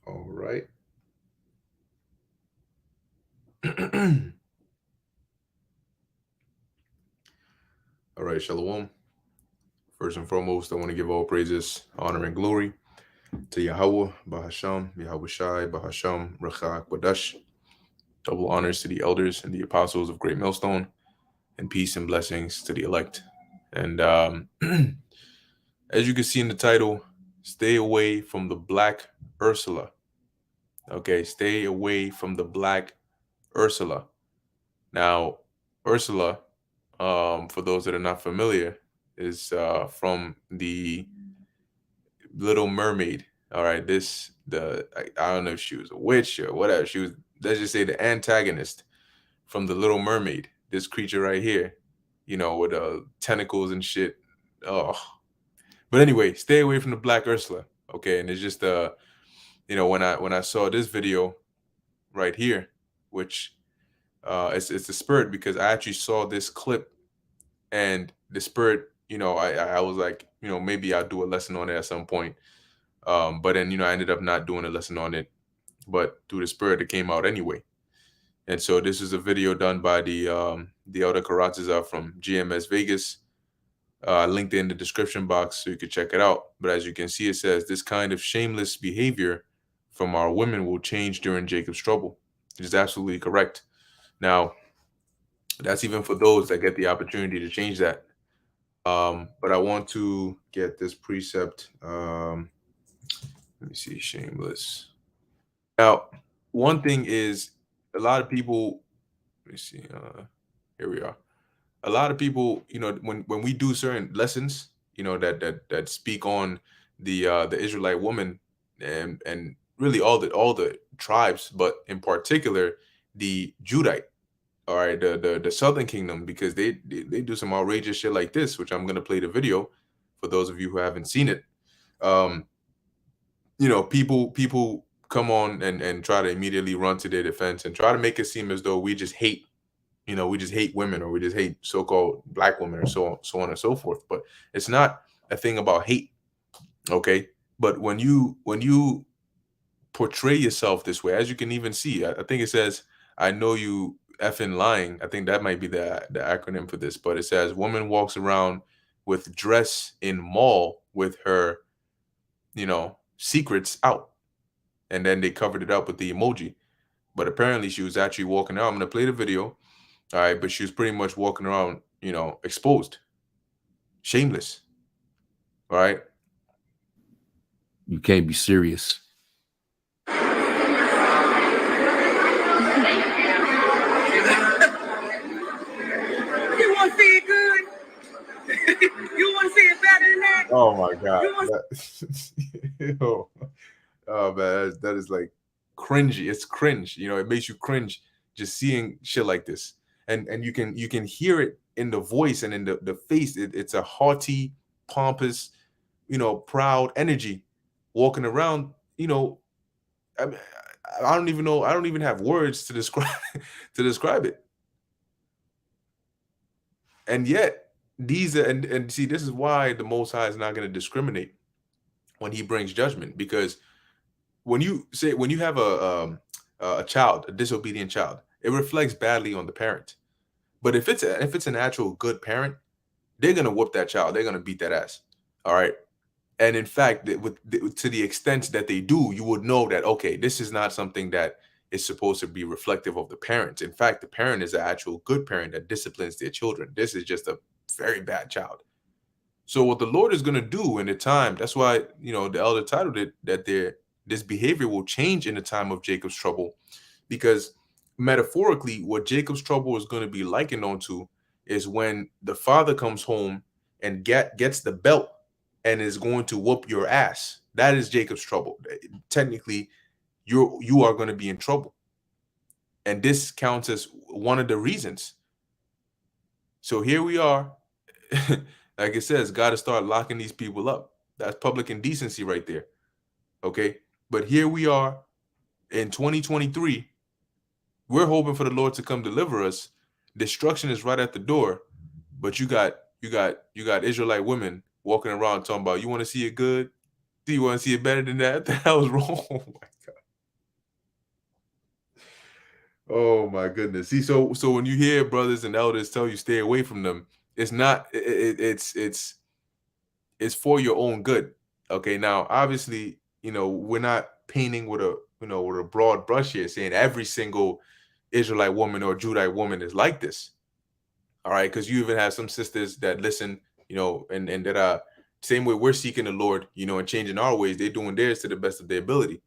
All right. All right, Shalom. First and foremost, I want to give all praises, honor, and glory to Yahweh, Bahasham, Yahweh Shai, Bahasham, Rachak, Badash. Double honors to the elders and the apostles of Great Millstone, and peace and blessings to the elect. And as you can see in the title, stay away from the black Ursula. Okay, stay away from the black Ursula. Now, Ursula, for those that are not familiar, is from the Little Mermaid. All right, I don't know if she was a witch or whatever. She was, let's just say, the antagonist from the Little Mermaid. This creature right here, with tentacles and shit. Oh, but anyway, stay away from the black Ursula. Okay, and it's just when I saw this video right here, which it's the spirit, because I actually saw this clip, and the spirit, I was like, maybe I'll do a lesson on it at some point. But then, I ended up not doing a lesson on it, but through the spirit, it came out anyway. And so this is a video done by the Elder Karatza from GMS Vegas. Linked in the description box so you can check it out. But as you can see, it says this kind of shameless behavior from our women will change during Jacob's trouble. It is absolutely correct. Now, that's even for those that get the opportunity to change that. But I want to get this precept. Let me see, shameless. Now, one thing is, a lot of people. Let me see. Here we are. A lot of people, when we do certain lessons, that speak on the Israelite woman, and really all the tribes, but in particular the Judite, all right, the Southern Kingdom, because they do some outrageous shit like this, which I'm gonna play the video for those of you who haven't seen it. Um, people come on and try to immediately run to their defense and try to make it seem as though we just hate women, or we just hate so-called black women, or so on and so forth. But it's not a thing about hate, okay? But when you portray yourself this way, as you can even see, I think it says, "I know you effing lying." I think that might be the acronym for this, but it says, "Woman walks around with dress in mall with her, secrets out," and then they covered it up with the emoji. But apparently, she was actually walking around. I'm gonna play the video. All right, but she was pretty much walking around, exposed, shameless. All right. You can't be serious. You want to see it good? You want to see it better than that? Oh my God. Oh man, that is like cringy. It's cringe. It makes you cringe just seeing shit like this. And you can hear it in the voice and in the face. It's a haughty, pompous, proud energy walking around. I mean, I don't even know. I don't even have words to describe to describe it. And yet, these are, and see, this is why the Most High is not going to discriminate when He brings judgment, because when you have a child, a disobedient child, it reflects badly on the parent. But if it's an actual good parent, they're gonna whoop that child. They're gonna beat that ass. All right. And in fact, to the extent that they do, you would know that, okay, this is not something that is supposed to be reflective of the parents. In fact, the parent is an actual good parent that disciplines their children. This is just a very bad child. So what the Lord is going to do in the time, that's why, the elder titled it that this behavior will change in the time of Jacob's trouble, because metaphorically, what Jacob's trouble is going to be likened onto is when the father comes home and gets the belt and is going to whoop your ass. That is Jacob's trouble. Technically, you are going to be in trouble, and this counts as one of the reasons. So here we are. Like it says, got to start locking these people up. That's public indecency right there. Okay, but here we are in 2023. We're hoping for the Lord to come deliver us. Destruction is right at the door, but you got Israelite women walking around talking about, you want to see it good? Do you want to see it better than that? What the hell is wrong? Oh my god. Oh my goodness. See, so when you hear brothers and elders tell you stay away from them, it's not it's for your own good. Okay. Now, obviously, we're not painting with a broad brush here, saying every single Israelite woman or Judite woman is like this. All right, because you even have some sisters that listen, and that are same way we're seeking the Lord, and changing our ways. They're doing theirs to the best of their ability.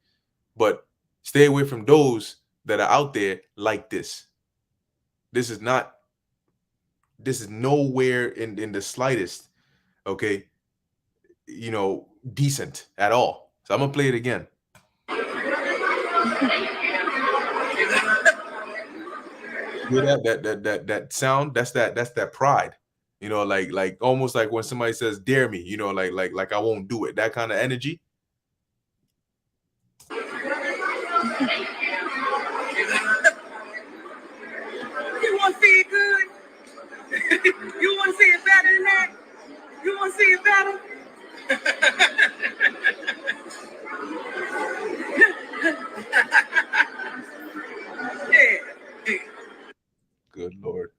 But stay away from those that are out there like this. This is not. This is nowhere in the slightest, okay, decent at all. So I'm gonna play it again. Hear that sound? That's that pride. Like almost like when somebody says dare me, like I won't do it. That kind of energy. You want to see it good? You want to see it better than that? You want to see it better? Yeah. Good Lord.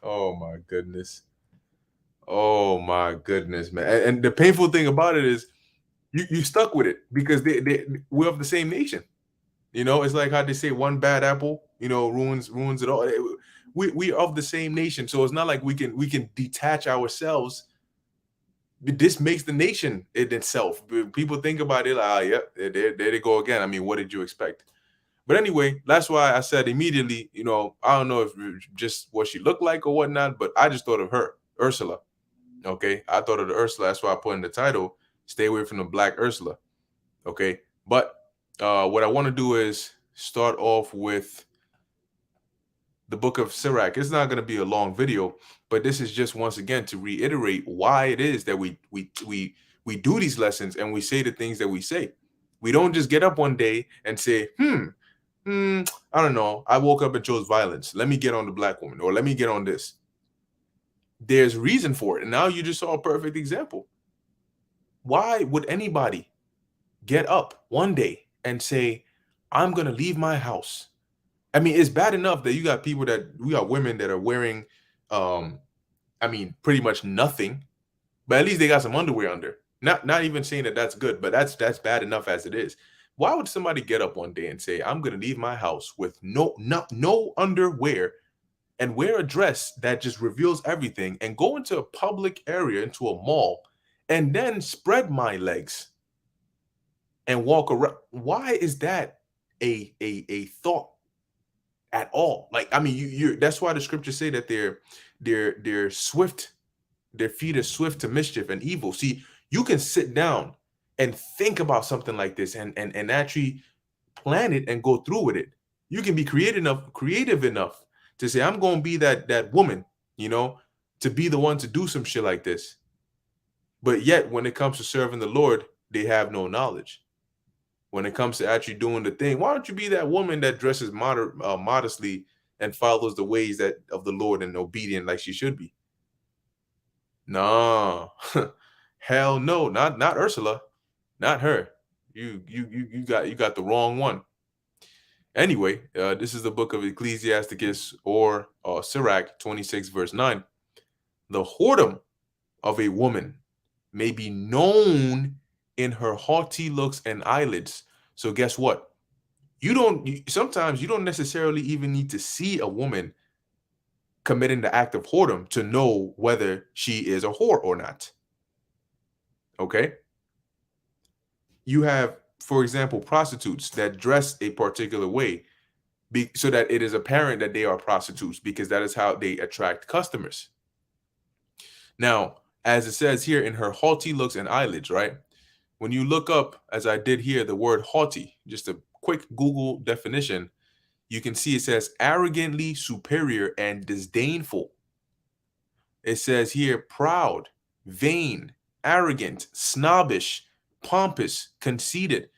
Oh my goodness. Oh my goodness, man. And the painful thing about it is you stuck with it because we're of the same nation. It's like how they say one bad apple, ruins it all. We of the same nation, so it's not like we can detach ourselves. This makes the nation in itself. People think about it like, yeah, there they go again. I mean, what did you expect? But anyway, that's why I said immediately, I don't know if just what she looked like or whatnot, but I just thought of her, Ursula. Okay, I thought of the Ursula. That's why I put in the title, "Stay away from the Black Ursula." Okay, but what I want to do is start off with the book of Sirach. It's not going to be a long video, but this is just once again to reiterate why it is that we do these lessons and we say the things that we say. We don't just get up one day and say, I don't know, I woke up and chose violence. Let me get on the black woman, or let me get on this. There's reason for it. And now you just saw a perfect example. Why would anybody get up one day and say, I'm going to leave my house? I mean, it's bad enough that we got women that are wearing, pretty much nothing, but at least they got some underwear under. Not even saying that that's good, but that's bad enough as it is. Why would somebody get up one day and say, I'm going to leave my house with no underwear and wear a dress that just reveals everything and go into a public area, into a mall, and then spread my legs and walk around? Why is that a thought at all? Like, I mean, you that's why the scriptures say that they're swift, their feet are swift to mischief and evil. See, you can sit down and think about something like this and actually plan it and go through with it. You can be creative enough to say, I'm gonna be that woman, to be the one to do some shit like this. But yet when it comes to serving the Lord, they have no knowledge. When it comes to actually doing the thing, why don't you be that woman that dresses modestly and follows the ways that of the Lord and obedient like she should be? No. Hell no, not Ursula, not her. You got the wrong one. Anyway, this is the book of Ecclesiasticus, or Sirach 26 verse 9. The whoredom of a woman may be known in her haughty looks and eyelids. So guess what? Sometimes you don't necessarily even need to see a woman committing the act of whoredom to know whether she is a whore or not. Okay? You have for example, prostitutes that dress a particular way so that it is apparent that they are prostitutes, because that is how they attract customers. Now, as it says here, in her haughty looks and eyelids, right? When you look up, as I did here, the word haughty, just a quick Google definition, you can see it says arrogantly superior and disdainful. It says here proud, vain, arrogant, snobbish, pompous, conceited.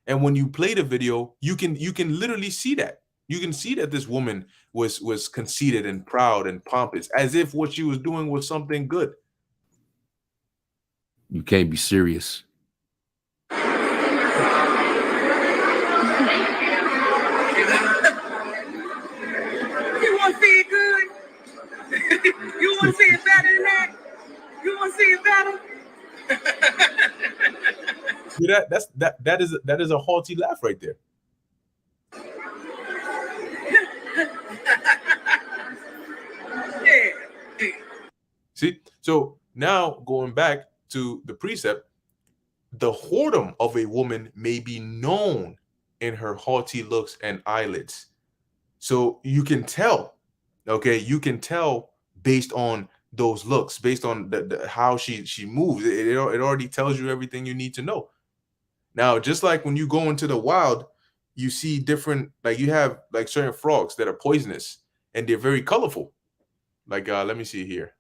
And when you play the video, you can literally see that. You can see that this woman was conceited and proud and pompous, as if what she was doing was something good. You can't be serious. You want to see it good? You want to see it better than that? You want to see it better? See that is a haughty laugh right there. Yeah. See, so now going back to the precept, the whoredom of a woman may be known in her haughty looks and eyelids. So you can tell, okay, you can tell based on those looks, based on how she moves. It already tells you everything you need to know. Now, just like when you go into the wild, you see different, like you have like certain frogs that are poisonous and they're very colorful. Like let me see here.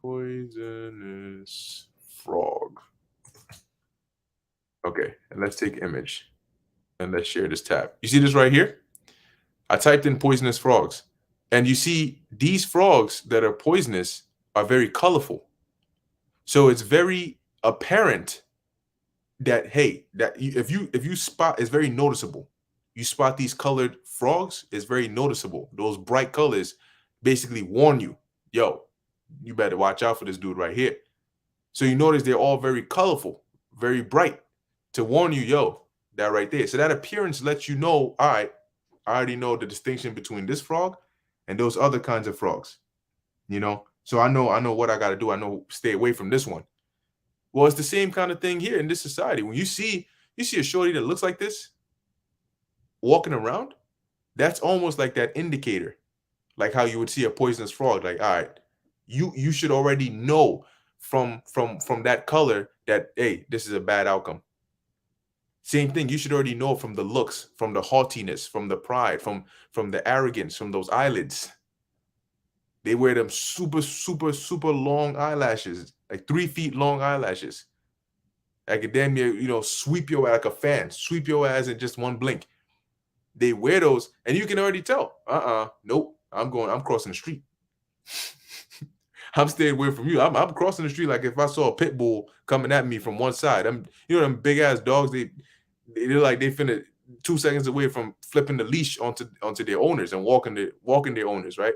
Poisonous frog. Okay, and let's take image and let's share this tab. You see this right here? I typed in poisonous frogs, and you see these frogs that are poisonous are very colorful. So it's very apparent that, hey, if you spot, it's very noticeable. You spot these colored frogs, it's very noticeable. Those bright colors basically warn you, yo, you better watch out for this dude right here. So you notice they're all very colorful, very bright, to warn you, yo, that right there. So that appearance lets you know, all right, I already know the distinction between this frog and those other kinds of frogs. So I know what I got to do. I know stay away from this one. Well, it's the same kind of thing here in this society. When you see a shorty that looks like this walking around, that's almost like that indicator, like how you would see a poisonous frog. Like, all right, you should already know from that color that, hey, this is a bad outcome. Same thing, you should already know from the looks, from the haughtiness, from the pride, from the arrogance, from those eyelids. They wear them super, super, super long eyelashes, like 3 feet long eyelashes. Like a damn near, sweep your like a fan, sweep your ass in just one blink. They wear those, and you can already tell. Nope. I'm crossing the street. I'm staying away from you. I'm crossing the street like if I saw a pit bull coming at me from one side. Them big ass dogs, they're like they finna 2 seconds away from flipping the leash onto their owners and walking their owners, right?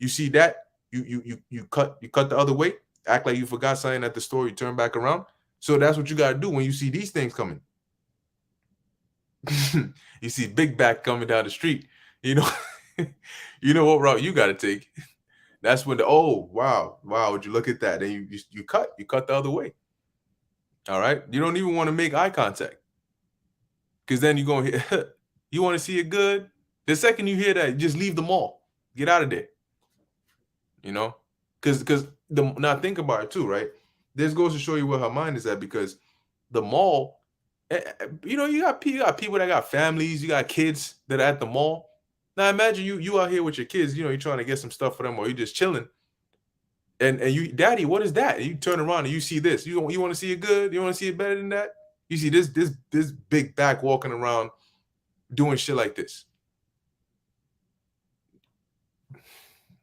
You see that? You cut the other way, act like you forgot something at the store, you turn back around. So that's what you gotta do when you see these things coming. You see big back coming down the street, you know what route you gotta take. That's when wow, would you look at that? And you cut the other way. All right. You don't even want to make eye contact. Because then you're going to hit, you want to see it good. The second you hear that, you just leave the mall. Get out of there. Because now think about it too, right? This goes to show you where her mind is at, because the mall, you got people that got families, you got kids that are at the mall. Now imagine you out here with your kids, you're trying to get some stuff for them, or you're just chilling. And you, daddy, what is that? And you turn around and you see this. You want to see it good? You want to see it better than that? You see this big back walking around doing shit like this.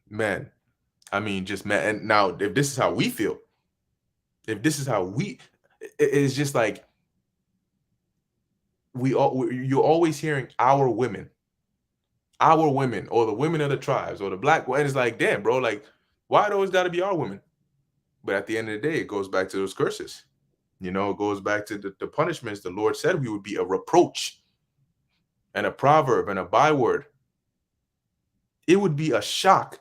Man, I mean, just man. And now, if this is how we feel, it's just like you're always hearing our women, or the women of the tribes, or the black women. It's like, damn, bro, like, why it always got to be our women? But at the end of the day, it goes back to those curses. It goes back to the punishments. The Lord said we would be a reproach and a proverb and a byword. It would be a shock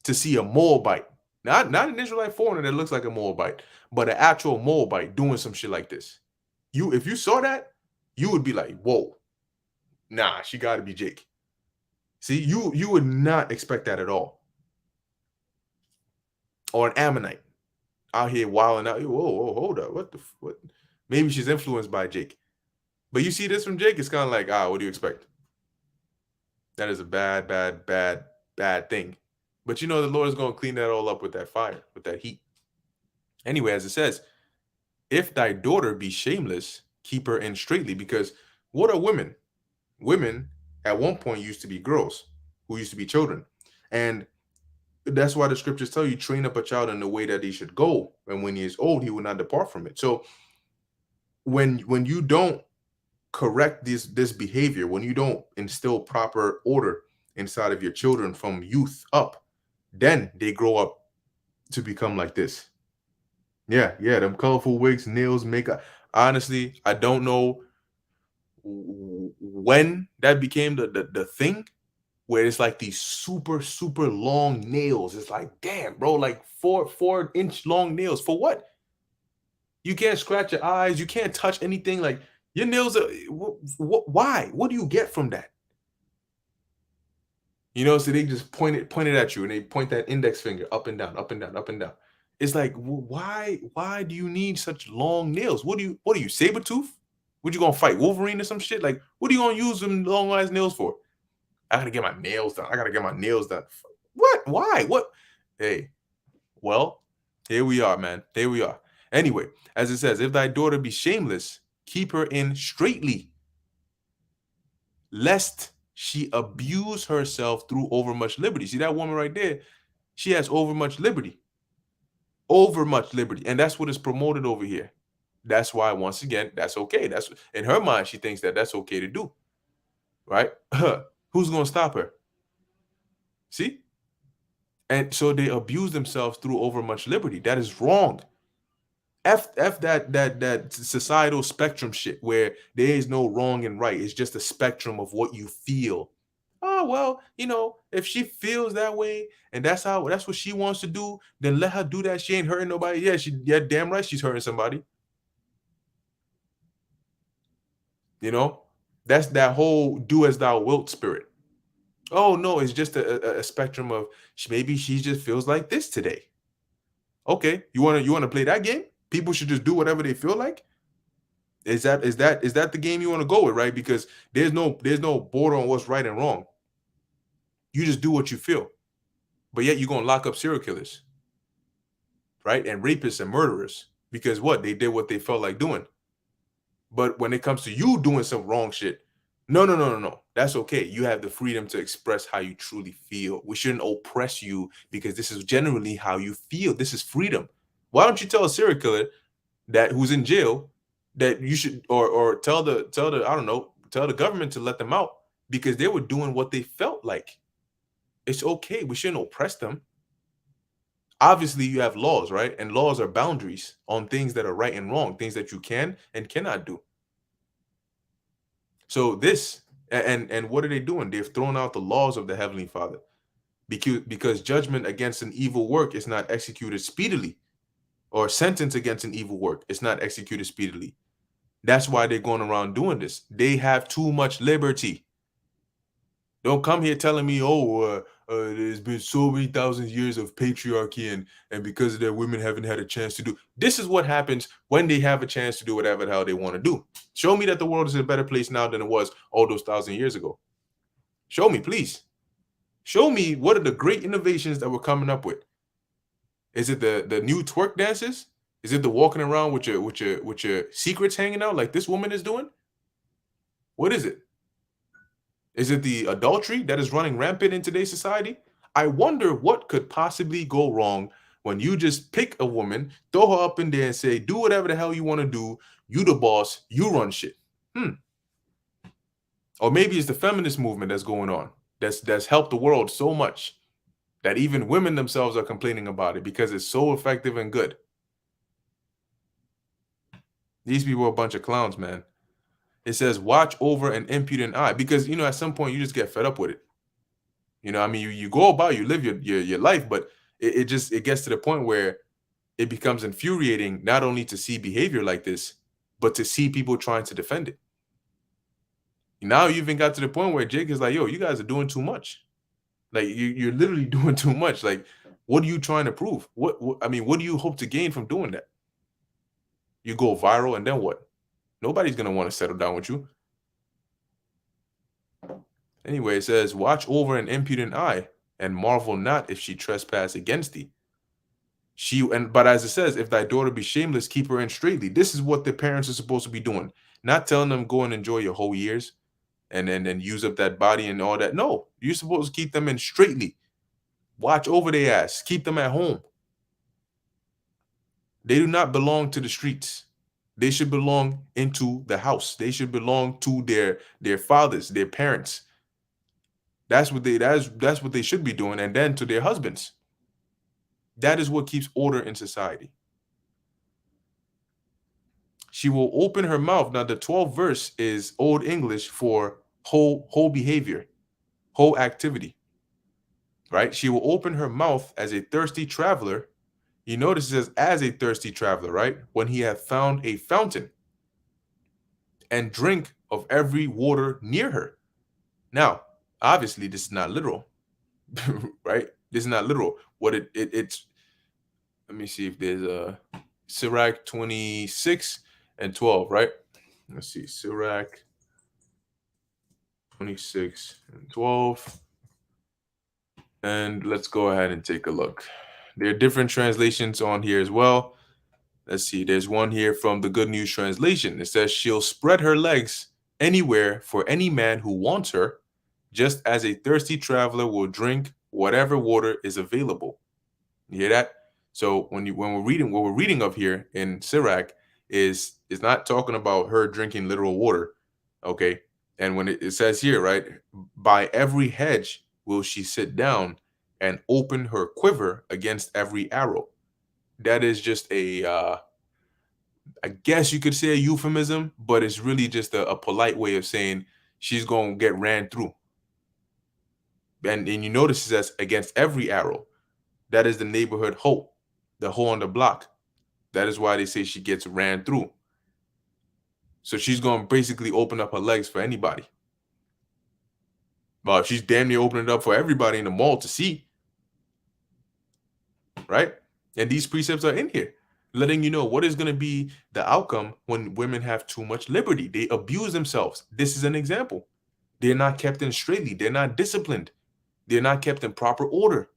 to see a Moabite, not an Israelite foreigner that looks like a Moabite, but an actual Moabite doing some shit like this. if you saw that, you would be like, whoa, nah, she got to be Jake. See, you would not expect that at all. Or an Ammonite out here wilding out. Whoa, whoa, hold up, what? Maybe she's influenced by Jake. But you see this from Jake, it's kind of like, what do you expect? That is a bad, bad, bad, bad thing. But you know the Lord is going to clean that all up with that fire, with that heat. Anyway, as it says, if thy daughter be shameless, keep her in straitly. Because what are women? Women at one point used to be girls who used to be children. And that's why the scriptures tell you, train up a child in the way that he should go. And when he is old, he will not depart from it. So when you don't correct this behavior, when you don't instill proper order inside of your children from youth up, then they grow up to become like this. Yeah, them colorful wigs, nails, makeup. Honestly, I don't know when that became the thing, where it's like these super, super long nails. It's like, damn, bro, like 4-inch long nails. For what? You can't scratch your eyes. You can't touch anything. Like, your nails are, why? What do you get from that? You know, so they just point it at you, and they point that index finger up and down, up and down, up and down. It's like, why do you need such long nails? What are you, Sabretooth? What you gonna fight, Wolverine or some shit? Like, what are you gonna use them long ass nails for? I gotta get my nails done. I gotta get my nails done. What? Why? What? Hey, well, here we are, man. Here we are. Anyway, as it says, if thy daughter be shameless, keep her in straitly, lest she abuse herself through overmuch liberty. See that woman right there? She has overmuch liberty. Overmuch liberty. And that's what is promoted over here. That's why, once again, that's okay. That's in her mind, she thinks that that's okay to do. Right? Who's going to stop her? See? And so they abuse themselves through overmuch liberty. That is wrong. F that societal spectrum shit where there is no wrong and right. It's just a spectrum of what you feel. Oh, well, if she feels that way and that's what she wants to do, then let her do that. She ain't hurting nobody. Yeah, damn right she's hurting somebody. That's that whole do as thou wilt spirit. Oh no, it's just a spectrum of maybe she just feels like this today. Okay, you wanna play that game? People should just do whatever they feel like. Is that the game you want to go with, right? Because there's no border on what's right and wrong. You just do what you feel, but yet you're gonna lock up serial killers, right? And rapists and murderers because they did what they felt like doing. But when it comes to you doing some wrong shit, no. That's okay. You have the freedom to express how you truly feel. We shouldn't oppress you because this is generally how you feel. This is freedom. Why don't you tell a serial killer that who's in jail that you should, or tell the I don't know, tell the government to let them out because they were doing what they felt like. It's okay. We shouldn't oppress them. Obviously, you have laws, right? And laws are boundaries on things that are right and wrong, things that you can and cannot do. So this, and what are they doing? They've thrown out the laws of the Heavenly Father because judgment against an evil work is not executed speedily, or sentence against an evil work is not executed speedily. That's why they're going around doing this. They have too much liberty. Don't come here telling me, there's been so many thousands of years of patriarchy and because of that, women haven't had a chance to do. This is what happens when they have a chance to do whatever the hell they want to do. Show me that the world is in a better place now than it was all those 1,000 years ago. Show me, please. Show me what are the great innovations that we're coming up with. Is it the new twerk dances? Is it the walking around with your secrets hanging out like this woman is doing? What is it? Is it the adultery that is running rampant in today's society? I wonder what could possibly go wrong when you just pick a woman, throw her up in there and say, do whatever the hell you want to do. You the boss, you run shit. Or maybe it's the feminist movement that's going on. That's helped the world so much that even women themselves are complaining about it because it's so effective and good. These people are a bunch of clowns, man. It says, watch over an impudent eye. Because, at some point, you just get fed up with it. You go about, you live your life, but it gets to the point where it becomes infuriating not only to see behavior like this, but to see people trying to defend it. Now you even got to the point where Jake is like, yo, you guys are doing too much. Like you're literally doing too much. Like, what are you trying to prove? I mean, what do you hope to gain from doing that? You go viral and then what? Nobody's gonna want to settle down with you. Anyway, it says, watch over an impudent eye, and marvel not if she trespass against thee. But as it says, if thy daughter be shameless, keep her in straitly. This is what the parents are supposed to be doing. Not telling them go and enjoy your whole years and then use up that body and all that. No, you're supposed to keep them in straitly. Watch over their ass. Keep them at home. They do not belong to the streets. They should belong into the house. They should belong to their fathers, their parents. That's what they should be doing, and then to their husbands. That is what keeps order in society. She will open her mouth. Now, the 12th verse is Old English for whole behavior, whole activity. Right? She will open her mouth as a thirsty traveler. You notice it says as a thirsty traveler, right? When he hath found a fountain, and drink of every water near her. Now, obviously, this is not literal, right? This is not literal. What it's. Let me see if there's a Sirach 26 and 12, right? Let's see, Sirach 26 and 12. And let's go ahead and take a look. There are different translations on here as well. Let's see, there's one here from the Good News Translation. It says, she'll spread her legs anywhere for any man who wants her, just as a thirsty traveler will drink whatever water is available. You hear that? So when we're reading what we're reading of here in Sirach is not talking about her drinking literal water, okay? And when it says here, right, by every hedge will she sit down and open her quiver against every arrow. That is just a I guess you could say a euphemism, but it's really just a polite way of saying she's going to get ran through. And you notice it says against every arrow. That is the neighborhood hoe, the hoe on the block. That is why they say she gets ran through. So she's going to basically open up her legs for anybody. Well, she's damn near opening it up for everybody in the mall to see. Right? And these precepts are in here, letting you know what is going to be the outcome when women have too much liberty. They abuse themselves. This is an example. They're not kept in straitly. They're not disciplined. They're not kept in proper order.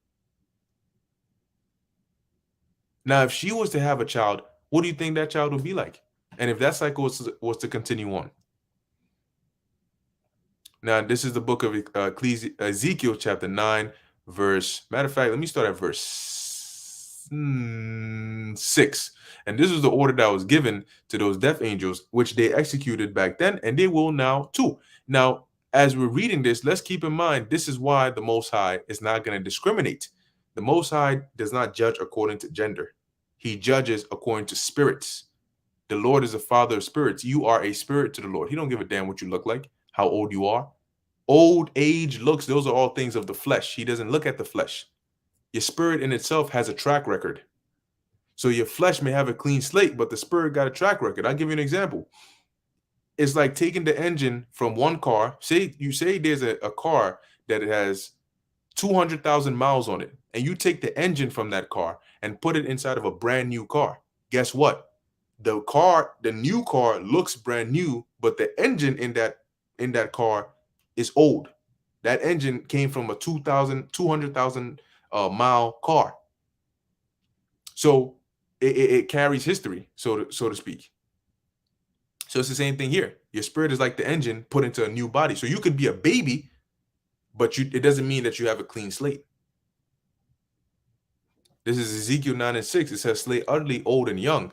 Now, if she was to have a child, what do you think that child would be like? And if that cycle was to continue on? Now, this is the book of Ezekiel chapter 9, verse. Matter of fact, let me start at verse 6. And this is the order that was given to those death angels, which they executed back then, and they will now too. Now, as we're reading this, let's keep in mind, this is why the Most High is not going to discriminate. The Most High does not judge according to gender. He judges according to spirits. The Lord is a father of spirits. You are a spirit to the Lord. He don't give a damn what you look like, how old you are. Old age looks, those are all things of the flesh. He doesn't look at the flesh. Your spirit in itself has a track record. So your flesh may have a clean slate, but the spirit got a track record. I'll give you an example. It's like taking the engine from one car. Say there's a car that it has 200,000 miles on it, and you take the engine from that car and put it inside of a brand new car. Guess what? The new car looks brand new, but the engine in that car is old. That engine came from a 200,000 mile car. So it carries history, so to speak. So it's the same thing here. Your spirit is like the engine put into a new body. So you could be a baby, but it doesn't mean that you have a clean slate. This is Ezekiel 9 and 6. It says, slay utterly old and young,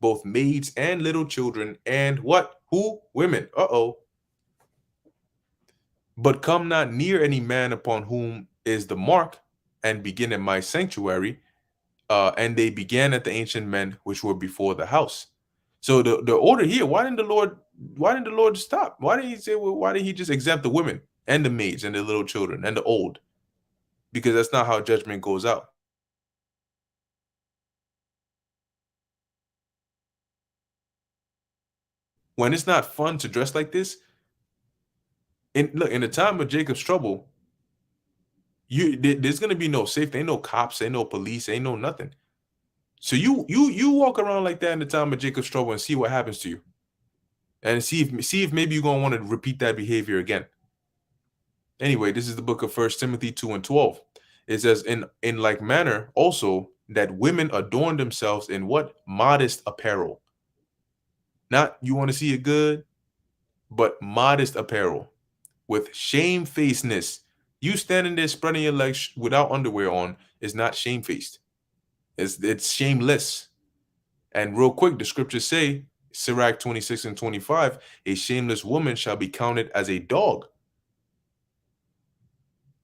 both maids and little children, and what? Who? Women. Uh-oh. But come not near any man upon whom is the mark, and begin at my sanctuary. And they began at the ancient men which were before the house. So the order here, why didn't the Lord stop? Why didn't he say, well, why didn't he just exempt the women and the maids and the little children and the old? Because that's not how judgment goes out. when it's not fun to dress like this, look, in the time of Jacob's trouble, there's gonna be no safety, ain't no cops, ain't no police, ain't no nothing. So you walk around like that in the time of Jacob's trouble and see what happens to you, and see if maybe you're gonna want to repeat that behavior again. Anyway, this is the book of 1 Timothy 2:12. It says, in like manner also that women adorn themselves in what? Modest apparel. Not you want to see it good, but modest apparel with shamefacedness. You standing there spreading your legs without underwear on is not shamefaced. It's shameless. And real quick, the scriptures say, Sirach 26:25, a shameless woman shall be counted as a dog.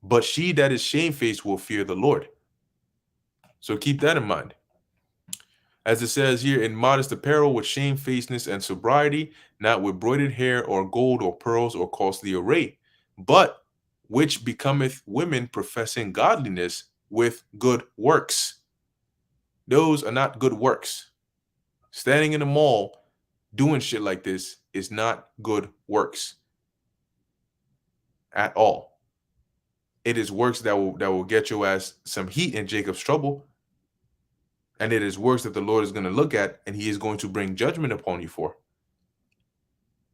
But she that is shamefaced will fear the Lord. So keep that in mind. As it says here, in modest apparel with shamefacedness and sobriety, not with broidered hair or gold or pearls or costly array, but which becometh women professing godliness with good works. Those are not good works. Standing in the mall doing shit like this is not good works at all. It is works that will get your ass some heat in Jacob's trouble. And it is works that the Lord is going to look at and he is going to bring judgment upon you for.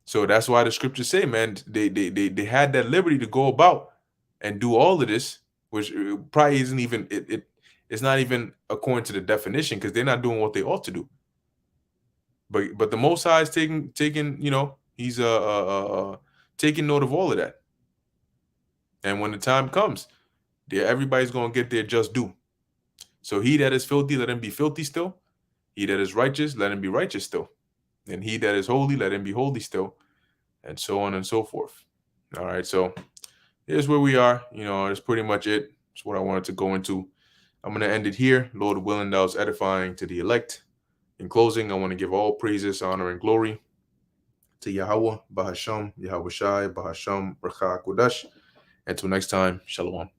So that's why the scriptures say, man, they had that liberty to go about and do all of this, which probably isn't even, it's not even according to the definition, because they're not doing what they ought to do. But the Most High is taking, he's taking note of all of that. And when the time comes, everybody's going to get their just due. So he that is filthy, let him be filthy still. He that is righteous, let him be righteous still. And he that is holy, let him be holy still. And so on and so forth. All right, so here's where we are. That's pretty much it. That's what I wanted to go into. I'm going to end it here. Lord willing, that was edifying to the elect. In closing, I want to give all praises, honor, and glory to Yahweh, Bahasham, Yahweh Shai, Bahasham, Rakha Kodash. Until next time, Shalom.